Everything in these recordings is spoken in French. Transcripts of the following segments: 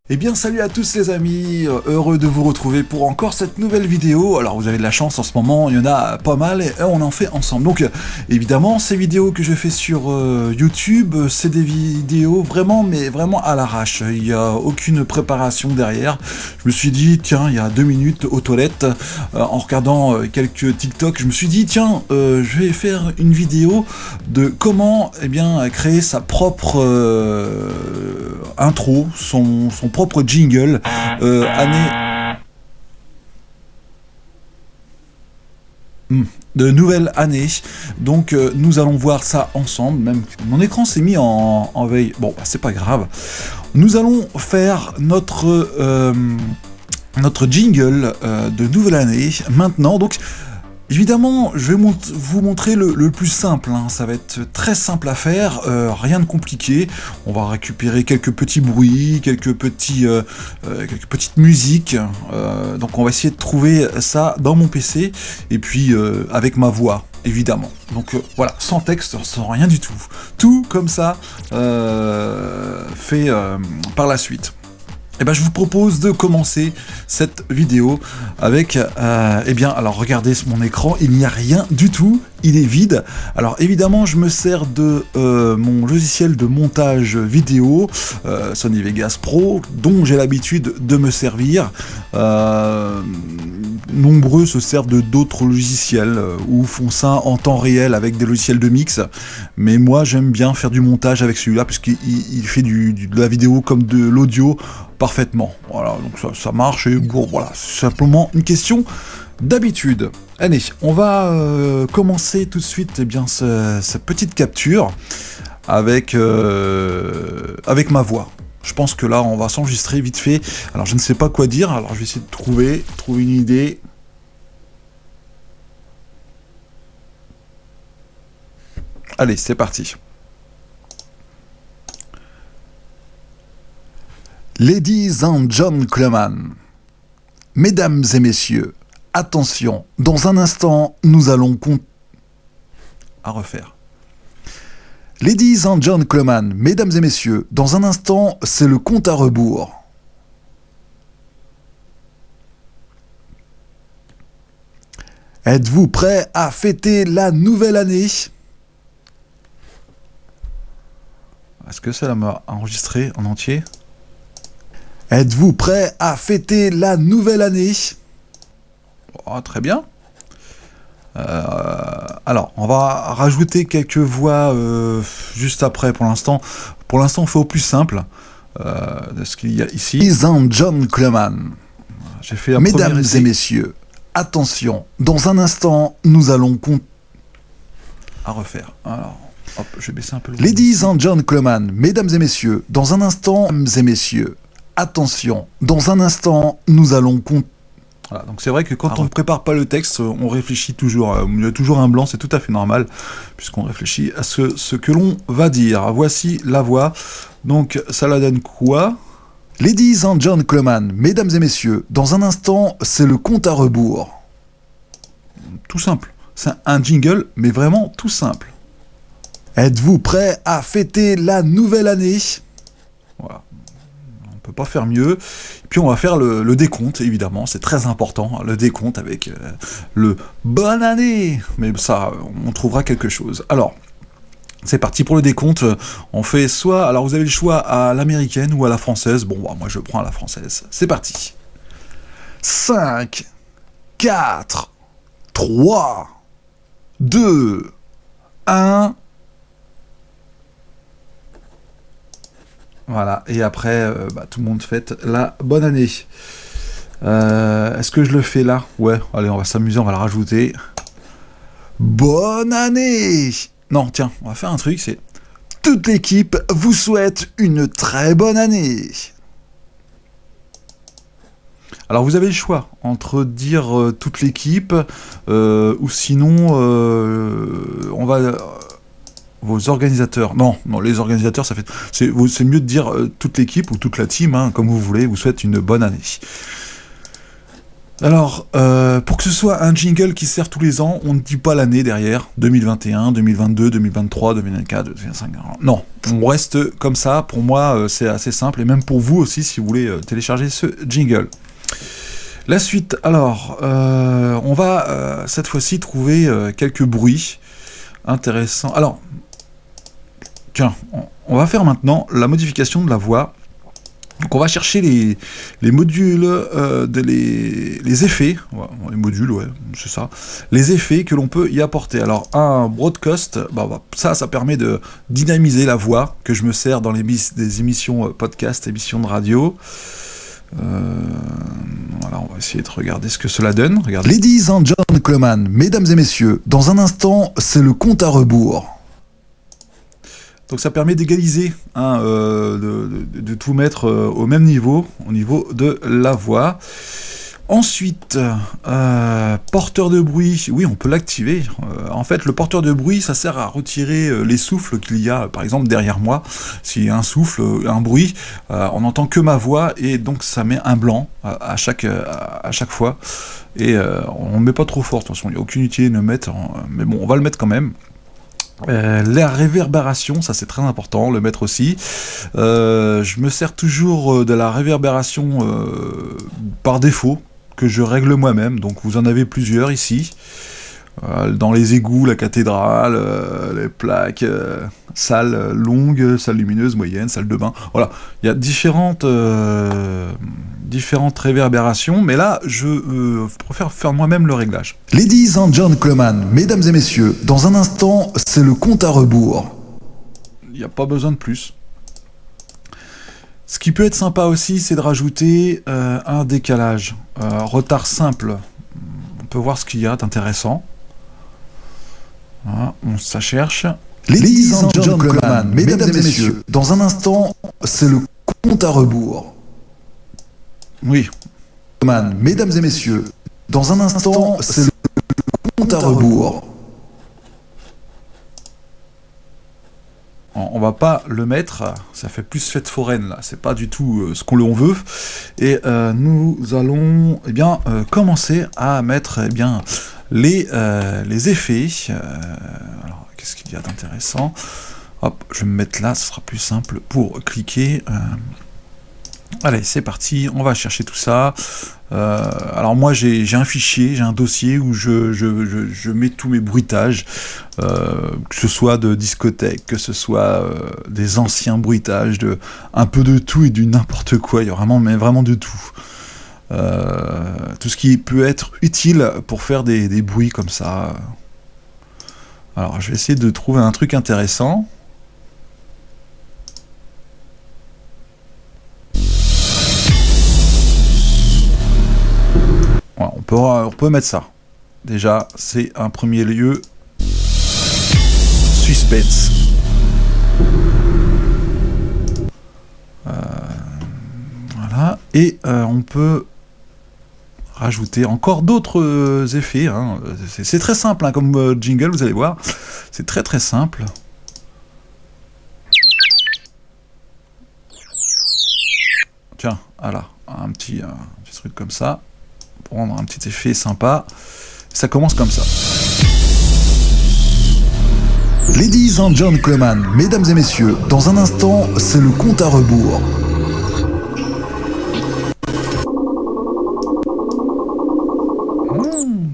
Eh bien salut à tous les amis, heureux de vous retrouver pour encore cette nouvelle vidéo. Alors vous avez de la chance en ce moment, il y en a pas mal et on en fait ensemble. Donc évidemment ces vidéos que je fais sur YouTube, c'est des vidéos vraiment mais vraiment à l'arrache. Il n'y a aucune préparation derrière. Je me suis dit tiens, il y a 2 minutes aux toilettes, en regardant quelques TikTok, je me suis dit tiens, je vais faire une vidéo de comment créer sa propre intro, son propre jingle, de nouvelle année. Donc nous allons voir ça ensemble. Même mon écran s'est mis en veille. Bon, bah, c'est pas grave. Nous allons faire notre jingle de nouvelle année maintenant. Donc évidemment, je vais vous montrer le plus simple, hein. Ça va être très simple à faire, rien de compliqué. On va récupérer quelques petits bruits, quelques petites musiques. Donc on va essayer de trouver ça dans mon PC, et puis avec ma voix, évidemment. Donc voilà, sans texte, sans rien du tout. Tout comme ça, fait par la suite. Et ben je vous propose de commencer cette vidéo avec, alors regardez mon écran, il n'y a rien du tout, il est vide. Alors évidemment je me sers de mon logiciel de montage vidéo, Sony Vegas Pro, dont j'ai l'habitude de me servir. Nombreux se servent de d'autres logiciels ou font ça en temps réel avec des logiciels de mix, mais moi j'aime bien faire du montage avec celui-là puisqu'il fait de la vidéo comme de l'audio parfaitement. Voilà, donc ça marche, et bon, voilà, c'est simplement une question d'habitude. Allez, on va commencer tout de suite cette petite capture avec ma voix. Je pense que là, on va s'enregistrer vite fait. Alors, je ne sais pas quoi dire, alors je vais essayer de trouver une idée. Allez, c'est parti. Ladies and gentlemen, mesdames et messieurs, attention, dans un instant, nous allons à refaire. Ladies and gentlemen, mesdames et messieurs, dans un instant, c'est le compte à rebours. Êtes-vous prêts à fêter la nouvelle année ? Est-ce que ça m'a enregistré en entier ? Êtes-vous prêts à fêter la nouvelle année ? Oh, très bien. Alors, on va rajouter quelques voix juste après pour l'instant. Pour l'instant, on fait au plus simple de ce qu'il y a ici. Ladies and gentlemen, j'ai fait un mesdames et messieurs, attention, dans un instant, nous allons à refaire. Alors, hop, je vais baisser un peu le Ladies and gentlemen, mesdames et messieurs, dans un instant, mesdames et messieurs, attention, dans un instant, nous allons Voilà, donc c'est vrai que quand on ne prépare pas le texte, on réfléchit toujours. Il y a toujours un blanc, c'est tout à fait normal, puisqu'on réfléchit à ce que l'on va dire. Voici la voix. Donc ça la donne quoi ? Ladies and gentlemen, mesdames et messieurs, dans un instant, c'est le compte à rebours. Tout simple. C'est un jingle, mais vraiment tout simple. Êtes-vous prêts à fêter la nouvelle année ? Voilà. On peut pas faire mieux. Et puis on va faire le décompte, évidemment, c'est très important, le décompte avec le bonne année. Mais ça, on trouvera quelque chose. Alors, c'est parti pour le décompte. On fait soit, alors vous avez le choix à l'américaine ou à la française. Bon, bah, moi je prends à la française. C'est parti. 5, 4, 3, 2, 1... Voilà, et après, tout le monde fête la bonne année. Est-ce que je le fais là ? Ouais, allez, on va s'amuser, on va la rajouter. Bonne année ! Non, tiens, on va faire un truc, c'est... Toute l'équipe vous souhaite une très bonne année. Alors vous avez le choix entre dire toute l'équipe, ou sinon, on va... Vos organisateurs, non, les organisateurs, ça fait, c'est mieux de dire toute l'équipe ou toute la team, hein, comme vous voulez, vous souhaite une bonne année. Alors, pour que ce soit un jingle qui sert tous les ans, on ne dit pas l'année derrière, 2021, 2022, 2023, 2024, 2025. Non, on reste comme ça. Pour moi, c'est assez simple, et même pour vous aussi, si vous voulez télécharger ce jingle. La suite, alors, on va cette fois-ci trouver quelques bruits intéressants. Alors, tiens, on va faire maintenant la modification de la voix. Donc on va chercher les modules, les effets, ouais, les modules, ouais, c'est ça, les effets que l'on peut y apporter. Alors un broadcast, ça permet de dynamiser la voix que je me sers dans des émissions podcast, émissions de radio. Voilà, on va essayer de regarder ce que cela donne. Regardez. Ladies and gentlemen, mesdames et messieurs, dans un instant, c'est le compte à rebours. Donc ça permet d'égaliser, hein, de tout mettre au même niveau, au niveau de la voix. Ensuite, porteur de bruit, oui, on peut l'activer. En fait, le porteur de bruit, ça sert à retirer les souffles qu'il y a, par exemple, derrière moi. S'il y a un souffle, un bruit, on n'entend que ma voix, et donc ça met un blanc à chaque fois. Et on ne met pas trop fort, de toute façon, il n'y a aucune utilité de le mettre, mais bon, on va le mettre quand même. La réverbération, ça c'est très important, le mettre aussi. Je me sers toujours de la réverbération par défaut, que je règle moi-même, donc vous en avez plusieurs ici. Dans les égouts, la cathédrale, les plaques, salles longues, salles lumineuses, moyennes, salles de bain. Voilà, il y a différentes réverbérations, mais là, je préfère faire moi-même le réglage. Ladies and gentlemen, mesdames et messieurs, dans un instant, c'est le compte à rebours. Il n'y a pas besoin de plus. Ce qui peut être sympa aussi, c'est de rajouter un décalage. Retard simple. On peut voir ce qu'il y a d'intéressant. Voilà, ça cherche. Ladies and gentlemen, mesdames et messieurs, dans un instant, c'est le compte à rebours. Oui. Mesdames et messieurs, dans un instant, c'est le compte à rebours. On va pas le mettre, ça fait plus fête foraine là, c'est pas du tout ce qu'on veut. Et nous allons commencer à mettre les effets. Alors qu'est-ce qu'il y a d'intéressant? Hop, je vais me mettre là, ce sera plus simple pour cliquer. Allez, c'est parti, on va chercher tout ça. Alors moi j'ai un fichier, j'ai un dossier où je mets tous mes bruitages, que ce soit de discothèque, que ce soit des anciens bruitages, un peu de tout et du n'importe quoi, il y a vraiment de tout. Tout ce qui peut être utile pour faire des bruits comme ça. Alors je vais essayer de trouver un truc intéressant. Voilà, on peut mettre ça. Déjà, c'est un premier lieu. Suspense. Voilà. Et on peut rajouter encore d'autres effets. Hein. C'est très simple hein, comme jingle, vous allez voir. C'est très très simple. Tiens, voilà, un petit truc comme ça. Prendre un petit effet sympa. Ça commence comme ça. Ladies and gentlemen, mesdames et messieurs, dans un instant, c'est le compte à rebours.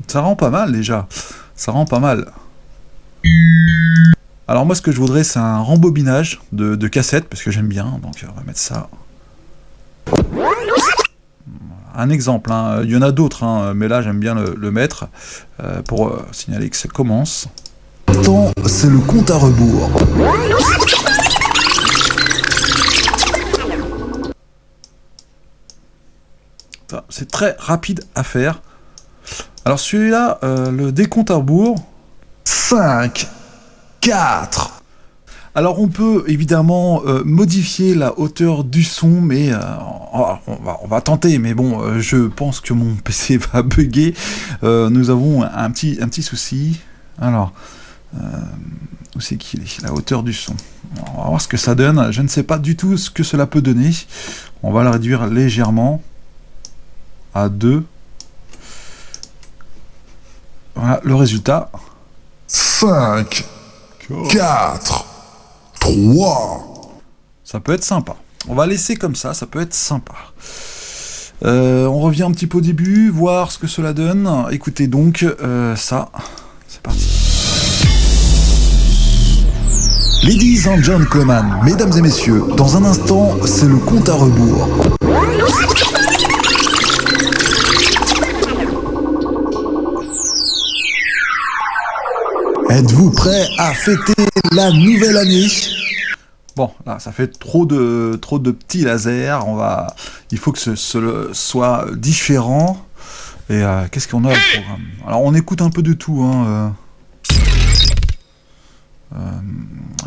Ça rend pas mal déjà. Ça rend pas mal. Alors moi ce que je voudrais c'est un rembobinage de cassettes parce que j'aime bien. Donc on va mettre ça. Un exemple, hein. Il y en a d'autres, hein, mais là j'aime bien le mettre pour signaler que ça commence. C'est le compte à rebours. C'est très rapide à faire. Alors celui-là, le décompte à rebours. 5, 4. Alors on peut évidemment modifier la hauteur du son, mais on va tenter, mais bon, je pense que mon PC va bugger. Nous avons un petit souci. Alors, où c'est qu'il est? La hauteur du son. On va voir ce que ça donne. Je ne sais pas du tout ce que cela peut donner. On va le réduire légèrement à 2. voilà le résultat. 5, 4, 3. Ça peut être sympa. On va laisser comme ça peut être sympa. On revient un petit peu au début, voir ce que cela donne. Écoutez donc ça. C'est parti. Ladies and gentlemen, mesdames et messieurs, dans un instant, c'est le compte à rebours. Êtes-vous prêts à fêter la nouvelle année ? Bon, là, ça fait trop de petits lasers. Il faut que ce soit différent. Et qu'est-ce qu'on a au programme ? Alors, on écoute un peu de tout. Hein,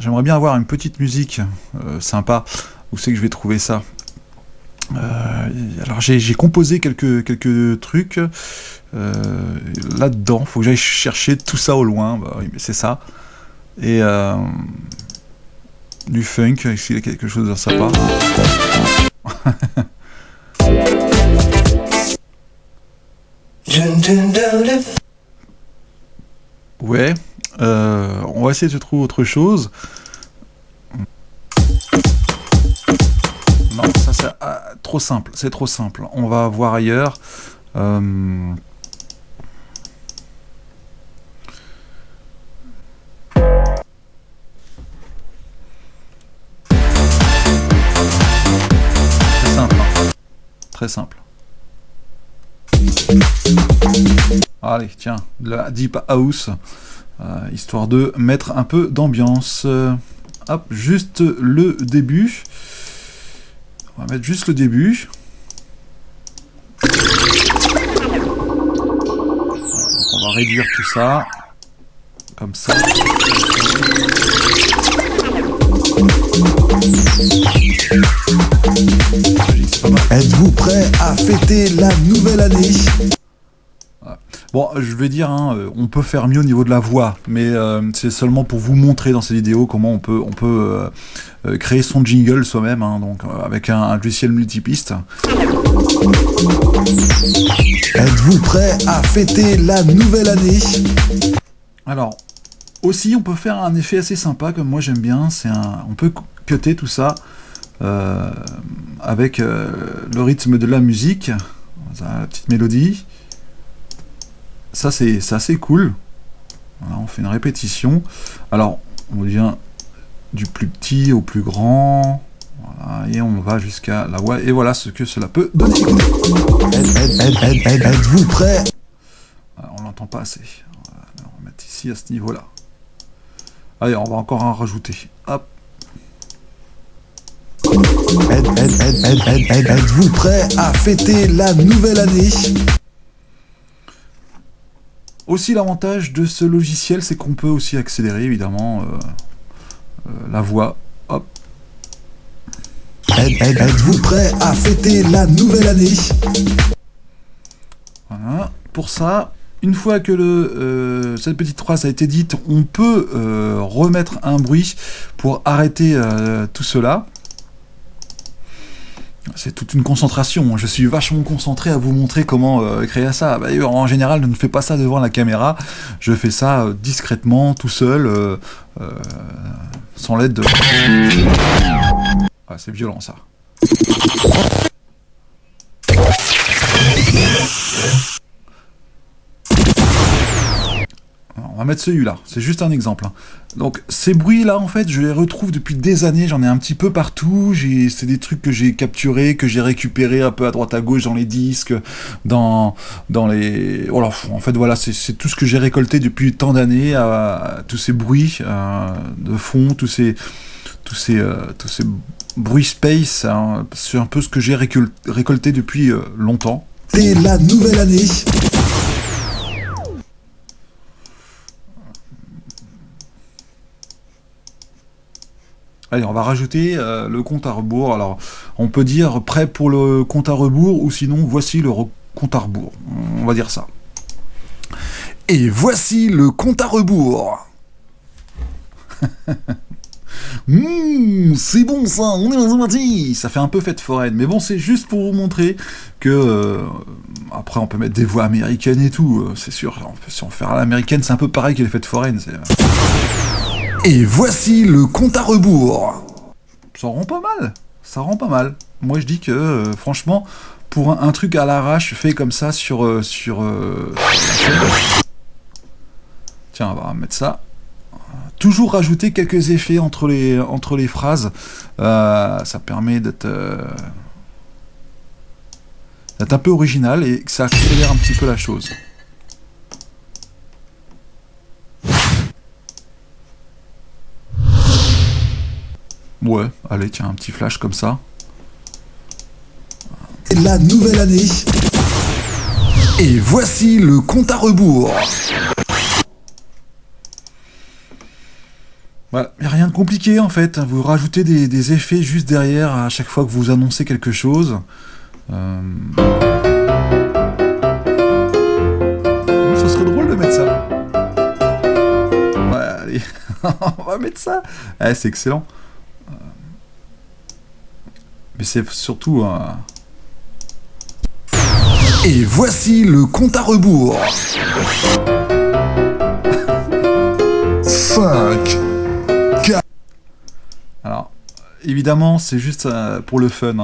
j'aimerais bien avoir une petite musique sympa. Où c'est que je vais trouver ça ? Alors, j'ai composé quelques trucs là-dedans. Faut que j'aille chercher tout ça au loin. Bah, oui, mais c'est ça. Et du funk, s'il y a quelque chose de sympa. Ouais, on va essayer de trouver autre chose. Non, ça c'est trop simple, c'est trop simple. On va voir ailleurs. Très simple. Allez, tiens, la Deep House, histoire de mettre un peu d'ambiance. Hop, juste le début. On va mettre juste le début. Voilà, donc on va réduire tout ça. Comme ça. Êtes-vous prêts à fêter la nouvelle année ? Bon, je vais dire, hein, on peut faire mieux au niveau de la voix, mais c'est seulement pour vous montrer dans ces vidéos comment on peut créer son jingle soi-même, hein, donc avec un logiciel multipiste. Êtes-vous prêts à fêter la nouvelle année ? Alors, aussi, on peut faire un effet assez sympa, comme moi j'aime bien, on peut cutter tout ça avec le rythme de la musique, la petite mélodie. Ça c'est assez cool. Voilà, on fait une répétition. Alors on vient du plus petit au plus grand. Voilà, et on va jusqu'à la voix. Et voilà ce que cela peut donner. Êtes-vous prêts ? On l'entend pas assez. On va mettre ici à ce niveau-là. Allez, on va encore en rajouter. Hop. Êtes-vous prêts à fêter la nouvelle année ? Aussi, l'avantage de ce logiciel, c'est qu'on peut aussi accélérer, évidemment, la voix. Hop. Êtes-vous prêts à fêter la nouvelle année ? Voilà. Pour ça, une fois que cette petite phrase a été dite, on peut remettre un bruit pour arrêter tout cela. C'est toute une concentration. Je suis vachement concentré à vous montrer comment créer ça. Bah, en général, je ne fais pas ça devant la caméra. Je fais ça discrètement, tout seul, sans l'aide de... Ah, c'est violent, ça. Alors, on va mettre celui-là. C'est juste un exemple. Hein. Donc, ces bruits-là, en fait, je les retrouve depuis des années. J'en ai un petit peu partout. C'est des trucs que j'ai capturés, que j'ai récupérés un peu à droite à gauche dans les disques, dans les... Voilà, en fait, voilà, c'est tout ce que j'ai récolté depuis tant d'années, tous ces bruits de fond, tous ces bruits space. Hein, c'est un peu ce que j'ai récolté depuis longtemps. C'est la nouvelle année. Allez, on va rajouter le compte à rebours. Alors, on peut dire prêt pour le compte à rebours, ou sinon, voici le compte à rebours. On va dire ça. Et voici le compte à rebours. C'est bon ça, on est dans un parti. Ça fait un peu fête foraine, mais bon, c'est juste pour vous montrer que Après, on peut mettre des voix américaines et tout, c'est sûr. Si on fait à l'américaine, c'est un peu pareil que les fêtes foraines. Et voici le compte à rebours. Ça rend pas mal. Ça rend pas mal. Moi, je dis que, franchement, pour un truc à l'arrache fait comme ça sur la chaîne. Tiens, on va mettre ça. Toujours rajouter quelques effets entre les phrases. Ça permet d'être un peu original et que ça accélère un petit peu la chose. Ouais, allez, tiens, un petit flash comme ça. La nouvelle année. Et voici le compte à rebours. Voilà, il n'y a rien de compliqué en fait. Vous rajoutez des effets juste derrière à chaque fois que vous annoncez quelque chose. Ça serait drôle de mettre ça. Ouais, allez, on va mettre ça. Ouais, c'est excellent. Mais c'est surtout... Et voici le compte à rebours. 5. Alors, évidemment, c'est juste pour le fun.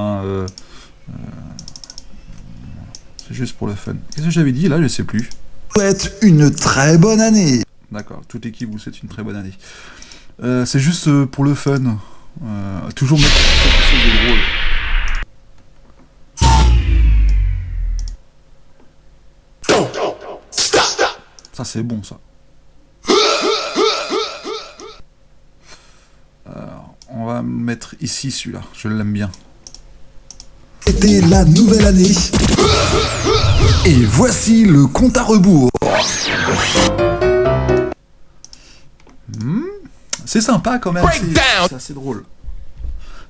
C'est juste pour le fun. Qu'est-ce que j'avais dit là? Je sais plus. Souhaite une très bonne année. D'accord, toute l'équipe vous souhaite une très bonne année. C'est juste pour le fun. Toujours mettre quelque chose de drôle. Ça c'est bon ça. On va mettre ici celui-là, je l'aime bien. C'était la nouvelle année. Et voici le compte à rebours. C'est sympa quand même, c'est assez drôle.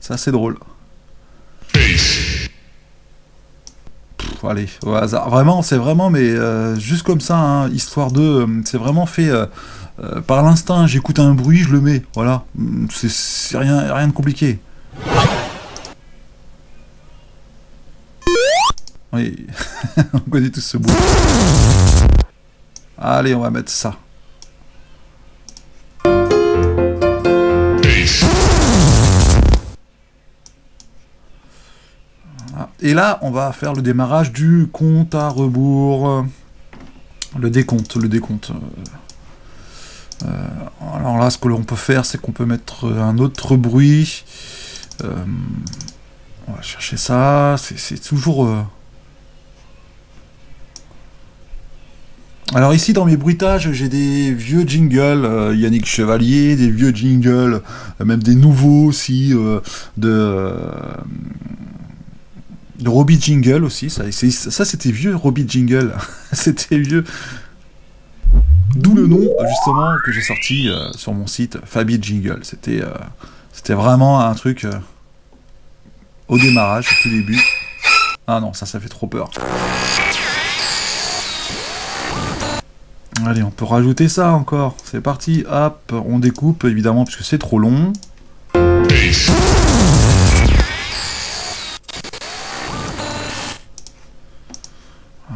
C'est assez drôle. Allez, au hasard. Vraiment, c'est vraiment, mais juste comme ça, hein, histoire de... c'est vraiment fait par l'instinct, j'écoute un bruit, je le mets. Voilà, c'est rien de compliqué. Oui, on connaît tous ce bruit. Allez, on va mettre ça. Et là, on va faire le démarrage du compte à rebours. Le décompte. Alors là, ce que l'on peut faire, c'est qu'on peut mettre un autre bruit. On va chercher ça. C'est toujours... Alors ici, dans mes bruitages, j'ai des vieux jingles, Yannick Chevalier, des vieux jingles, même des nouveaux aussi, de Robbie Jingle aussi, ça c'était vieux Robbie Jingle, c'était vieux. D'où le nom justement que j'ai sorti sur mon site Fabi Jingle. C'était vraiment un truc au démarrage, au tout début. Ah non, ça fait trop peur. Allez, on peut rajouter ça encore. C'est parti, hop, on découpe évidemment parce que c'est trop long.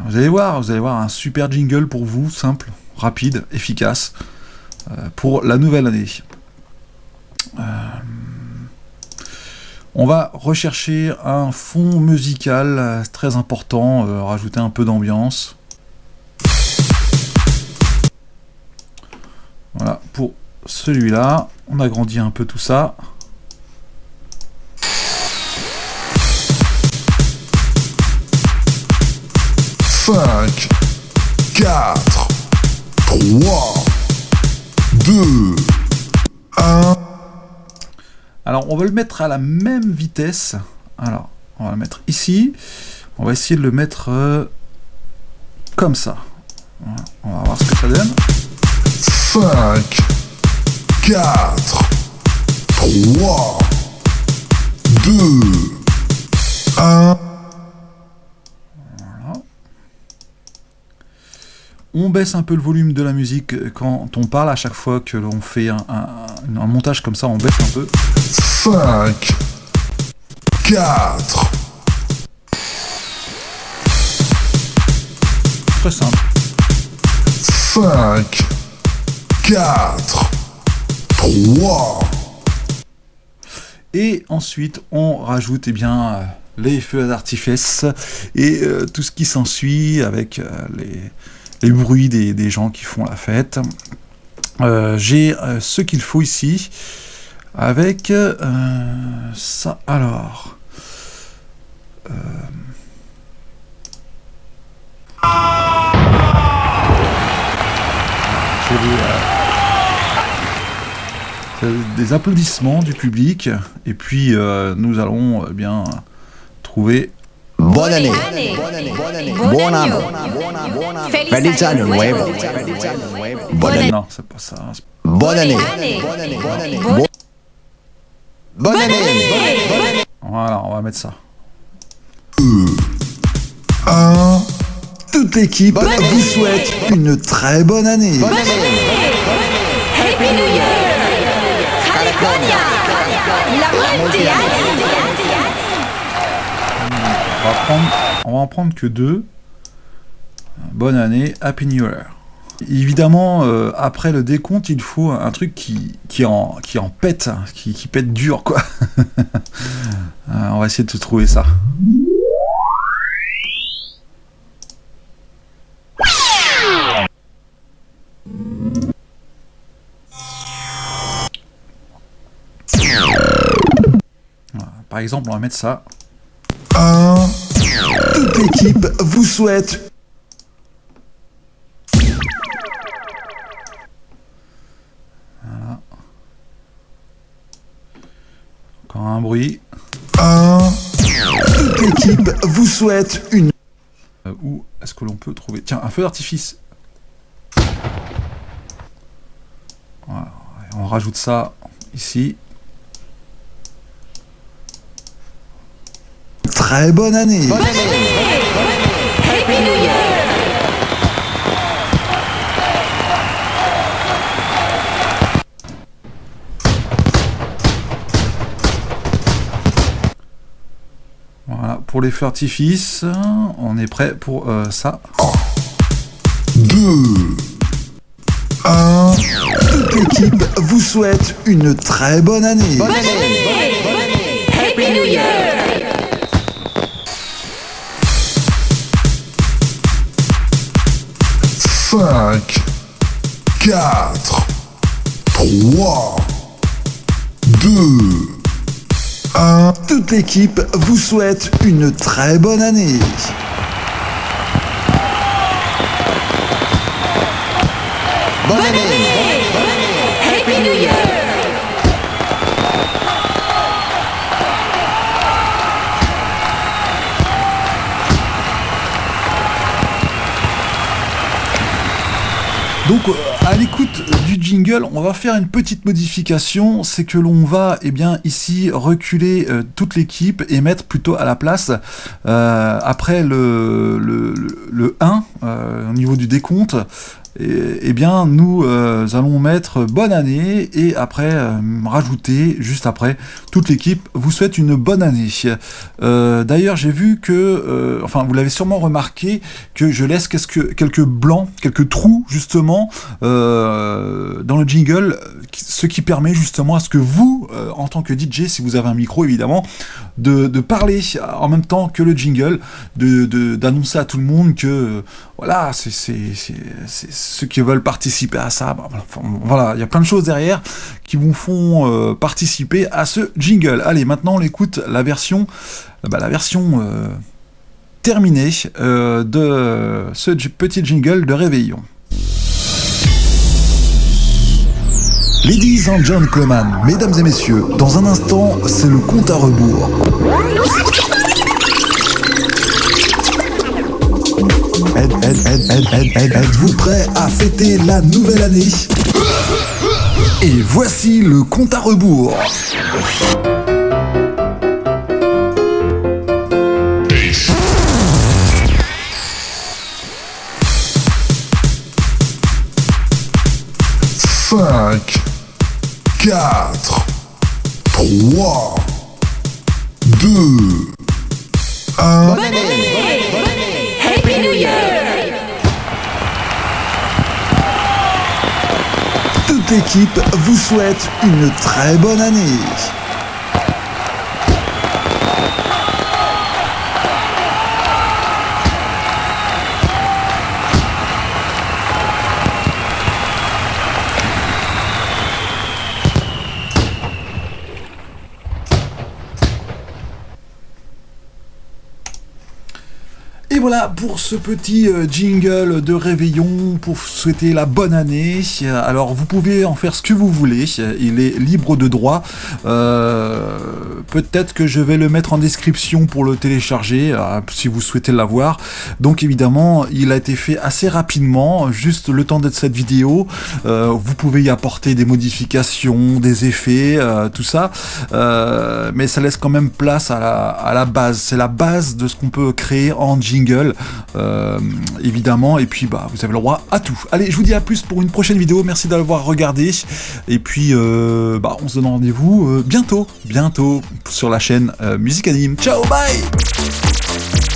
Vous allez voir un super jingle pour vous, simple, rapide, efficace, pour la nouvelle année. On va rechercher un fond musical très important, rajouter un peu d'ambiance. Voilà, pour celui-là, on agrandit un peu tout ça. Cinq, 4, 3, 2, 1. Alors, on va le mettre à la même vitesse. Alors, on va le mettre ici. On va essayer de le mettre comme ça. Voilà, on va voir ce que ça donne. 5, 4, 3, 2, 1. On baisse un peu le volume de la musique quand on parle. À chaque fois que l'on fait un montage comme ça, on baisse un peu. 5, 4, très simple. 5, 4, 3. Et ensuite, on rajoute les feux d'artifice et tout ce qui s'ensuit avec les bruits des gens qui font la fête. J'ai ce qu'il faut ici avec ça. Alors, j'ai des applaudissements du public et puis nous allons trouver. Bonne année. Buon anno. Feliz año nuevo. Bonne année. Non, c'est pas ça. Bonne année. Bonne année. Voilà, on va mettre ça. 1. Toute l'équipe vous souhaite une très bonne année. Happy New Year! California! La mondiale! On va en prendre que 2. Bonne année, Happy New Year. Évidemment, après le décompte, il faut un truc qui en pète, qui pète dur, quoi. On va essayer de trouver ça. Voilà, par exemple, on va mettre ça. 1. Toute l'équipe vous souhaite. Voilà. Encore un bruit. 1. Toute l'équipe vous souhaite une. Où est-ce que l'on peut trouver? Tiens, un feu d'artifice. Voilà. On rajoute ça ici. Très bonne année. Happy New Year! Voilà, pour les feux d'artifice, on est prêt pour ça. 2. 1. Toute l'équipe vous souhaite une très bonne année. Happy New Year! 5, 4, 3, 2, 1. Toute l'équipe vous souhaite une très bonne année. Bonne année. Happy New Year! Donc à l'écoute du jingle, on va faire une petite modification, c'est que l'on va ici reculer toute l'équipe et mettre plutôt à la place après le 1 au niveau du décompte. Nous allons mettre bonne année et après rajouter juste après toute l'équipe vous souhaite une bonne année. D'ailleurs j'ai vu que vous l'avez sûrement remarqué que je laisse quelques blancs, quelques trous justement dans le jingle, ce qui permet justement à ce que vous en tant que DJ, si vous avez un micro évidemment, de parler en même temps que le jingle, d'annoncer à tout le monde que voilà, c'est ceux qui veulent participer à ça. Voilà, il y a plein de choses derrière qui vous font participer à ce jingle. Allez, maintenant on écoute la version terminée de ce petit jingle de réveillon. Ladies and gentlemen, mesdames et messieurs, dans un instant, c'est le compte à rebours. Êtes-vous prêts à fêter la nouvelle année? Et voici le compte à rebours. 5, 4, 3, 2, 1. Happy New Year! l'équipe vous souhaite une très bonne année. Et voilà pour ce petit jingle de réveillon pour souhaiter la bonne année. Alors vous pouvez en faire ce que vous voulez, il est libre de droit. Peut-être que je vais le mettre en description pour le télécharger si vous souhaitez l'avoir. Donc évidemment il a été fait assez rapidement, juste le temps d'être cette vidéo. Vous pouvez y apporter des modifications, des effets, tout ça. Mais ça laisse quand même place à la base. C'est la base de ce qu'on peut créer en jingle. Évidemment, et puis bah vous avez le droit à tout. Allez, je vous dis à plus pour une prochaine vidéo, merci d'avoir regardé, et puis on se donne rendez-vous bientôt sur la chaîne Musique Anime. Ciao, bye.